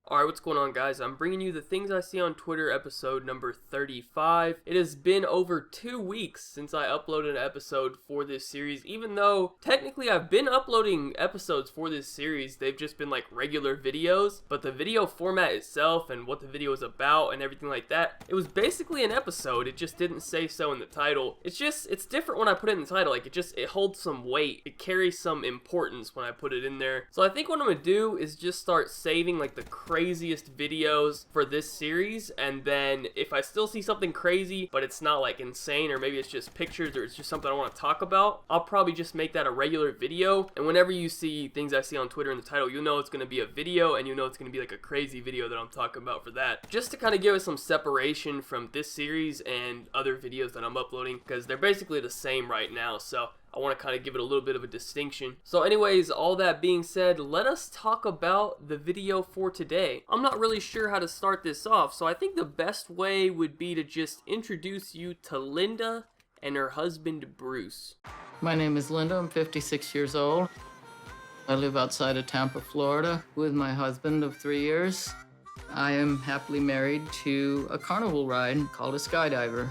Alright, what's going on, guys? I'm bringing you the Things I See on Twitter episode number 35. It has been over 2 weeks since I uploaded an episode for this series, even though technically I've been uploading episodes for this series. They've just been like regular videos, but the video format itself and what the video is about and everything like that, it was basically an episode. It just didn't say so in the title. It's different when I put it in the title. Like, it holds some weight. It carries some importance when I put it in there. So I think what I'm gonna do is just start saving like the craziest videos for this series, and then if I still see something crazy but it's not like insane, or maybe it's just pictures or it's just something I want to talk about, I'll probably just make that a regular video. And whenever you see Things I See on Twitter in the title, you'll know it's going to be a video, and you know it's going to be like a crazy video that I'm talking about for that, just to kind of give it some separation from this series and other videos that I'm uploading, because they're basically the same right now. So I want to kind of give it a little bit of a distinction. So anyways, all that being said, let us talk about the video for today. I'm not really sure how to start this off, so I think the best way would be to just introduce you to Linda and her husband, Bruce. My name is Linda. I'm 56 years old. I live outside of Tampa, Florida, with my husband of 3 years. I am happily married to a carnival ride called a skydiver.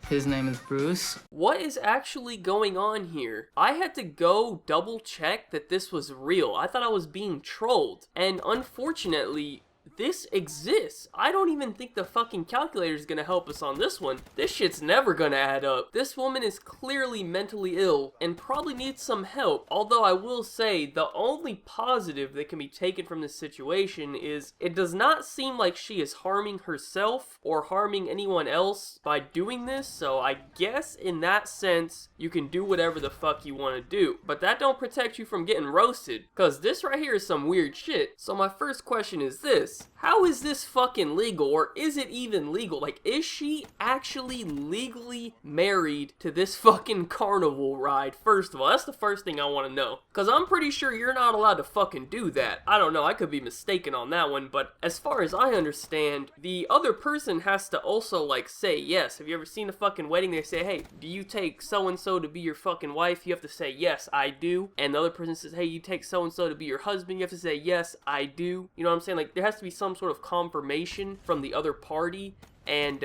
His name is Bruce. What is actually going on here? I had to go double check that this was real. I thought I was being trolled. And unfortunately, this exists. I don't even think the fucking calculator is gonna help us on this one. This shit's never gonna add up. This woman is clearly mentally ill and probably needs some help. Although I will say the only positive that can be taken from this situation is it does not seem like she is harming herself or harming anyone else by doing this. So I guess in that sense, you can do whatever the fuck you want to do. But that don't protect you from getting roasted, because this right here is some weird shit. So my first question is this: how is this fucking legal, or is it even legal? Like, is she actually legally married to this fucking carnival ride? First of all, that's the first thing I want to know, because I'm pretty sure you're not allowed to fucking do that. I don't know, I could be mistaken on that one, but as far as I understand, the other person has to also, like, say yes. Have you ever seen a fucking wedding? They say, hey, do you take so-and-so to be your fucking wife? You have to say, yes, I do. And the other person says, hey, you take so-and-so to be your husband? You have to say, yes, I do. You know what I'm saying? Like, there has to be some sort of confirmation from the other party, and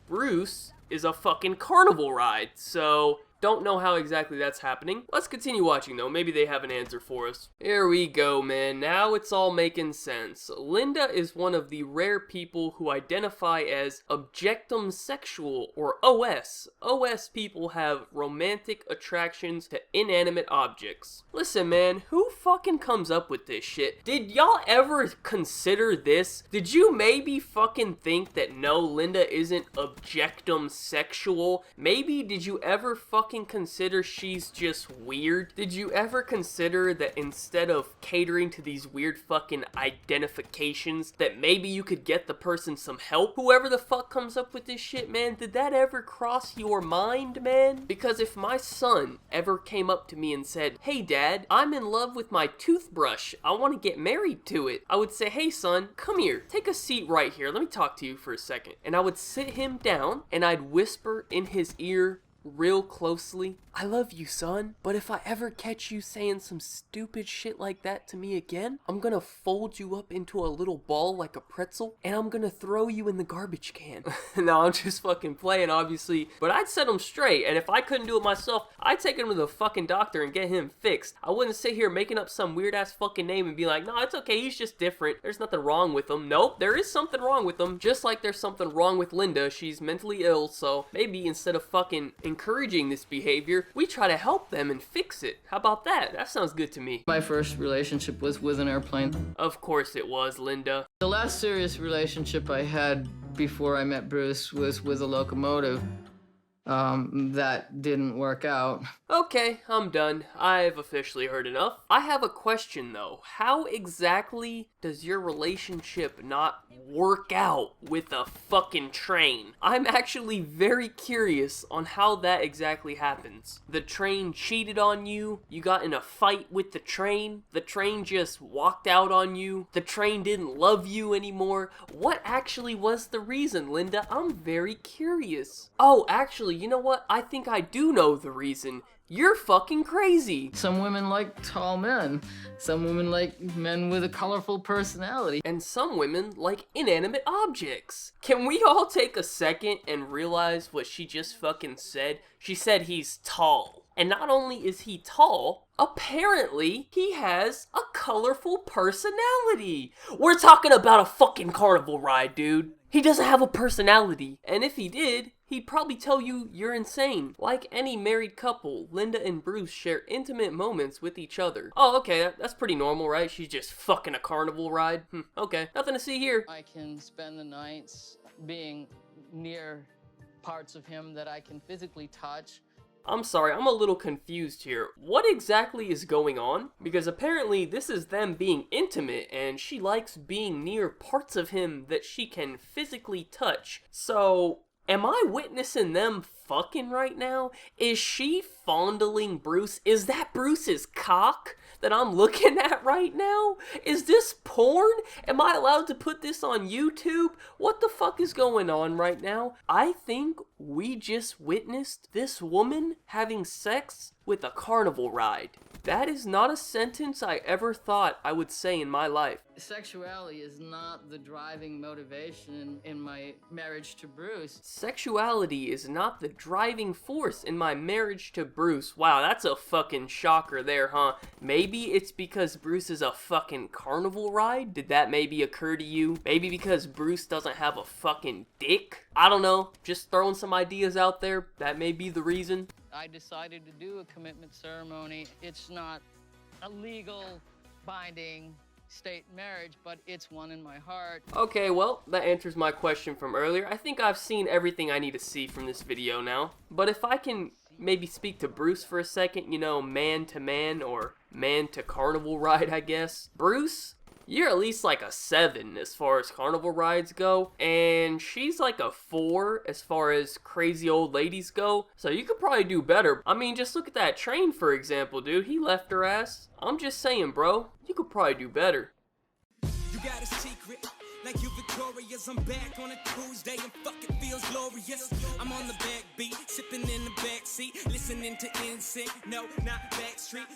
Bruce is a fucking carnival ride, so don't know how exactly that's happening. Let's continue watching though, maybe they have an answer for us. Here we go, man, now it's all making sense. Linda is one of the rare people who identify as objectum sexual, or OS. OS people have romantic attractions to inanimate objects. Listen, man, who fucking comes up with this shit? Did y'all ever consider this? Did you maybe fucking think that no, Linda isn't objectum sexual? Maybe did you ever fucking consider she's just weird? Did you ever consider that instead of catering to these weird fucking identifications, that maybe you could get the person some help? Whoever the fuck comes up with this shit, man, did that ever cross your mind, man? Because if my son ever came up to me and said, hey dad, I'm in love with my toothbrush, I want to get married to it, I would say, hey son, come here, take a seat right here, let me talk to you for a second. And I would sit him down and I'd whisper in his ear real closely, I love you, son, but if I ever catch you saying some stupid shit like that to me again, I'm gonna fold you up into a little ball like a pretzel, and I'm gonna throw you in the garbage can. No, I'm just fucking playing, obviously, but I'd set him straight, and if I couldn't do it myself, I'd take him to the fucking doctor and get him fixed. I wouldn't sit here making up some weird-ass fucking name and be like, no, it's okay, he's just different, there's nothing wrong with him. Nope, there is something wrong with him, just like there's something wrong with Linda. She's mentally ill, so maybe instead of fucking encouraging this behavior, we try to help them and fix it. How about that? That sounds good to me. My first relationship was with an airplane. Of course it was, Linda. The last serious relationship I had before I met Bruce was with a locomotive. That didn't work out. Okay, I'm done. I've officially heard enough. I have a question though. How exactly does your relationship not work out with a fucking train? I'm actually very curious on how that exactly happens. The train cheated on you, you got in a fight with the train just walked out on you, the train didn't love you anymore. What actually was the reason, Linda? I'm very curious. Oh, actually, you know what? I think I do know the reason. You're fucking crazy. Some women like tall men. Some women like men with a colorful personality. And some women like inanimate objects. Can we all take a second and realize what she just fucking said? She said he's tall. And not only is he tall, apparently he has a colorful personality. We're talking about a fucking carnival ride, dude. He doesn't have a personality. And if he did, he'd probably tell you you're insane. Like any married couple, Linda and Bruce share intimate moments with each other. Oh, okay, that's pretty normal, right? She's just fucking a carnival ride. Okay, nothing to see here. I can spend the nights being near parts of him that I can physically touch. I'm sorry, I'm a little confused here. What exactly is going on? Because apparently this is them being intimate and she likes being near parts of him that she can physically touch. So, am I witnessing them fucking right now? Is she fondling Bruce? Is that Bruce's cock that I'm looking at right now? Is this porn? Am I allowed to put this on YouTube? What the fuck is going on right now? I think we just witnessed this woman having sex with a carnival ride. That is not a sentence I ever thought I would say in my life. Sexuality is not the driving motivation in my marriage to Bruce. Sexuality is not the driving force in my marriage to Bruce. Wow, that's a fucking shocker there, huh? Maybe it's because Bruce is a fucking carnival ride? Did that maybe occur to you? Maybe because Bruce doesn't have a fucking dick? I don't know, just throwing some ideas out there. That may be the reason. I decided to do a commitment ceremony. It's not a legal, binding state marriage, but it's one in my heart. Okay, well, that answers my question from earlier. I think I've seen everything I need to see from this video now. But if I can maybe speak to Bruce for a second, you know, man to man or man to carnival ride, I guess. Bruce, you're at least like a 7 as far as carnival rides go, and she's like a 4 as far as crazy old ladies go, so you could probably do better. I mean, just look at that train, for example, dude. He left her ass. I'm just saying, bro, you could probably do better. You got a secret, like you victorious. I'm back on a Tuesday and fucking feels glorious. I'm on the backbeat, sipping in the backseat, listening to NSYNC. No, not Backstreet.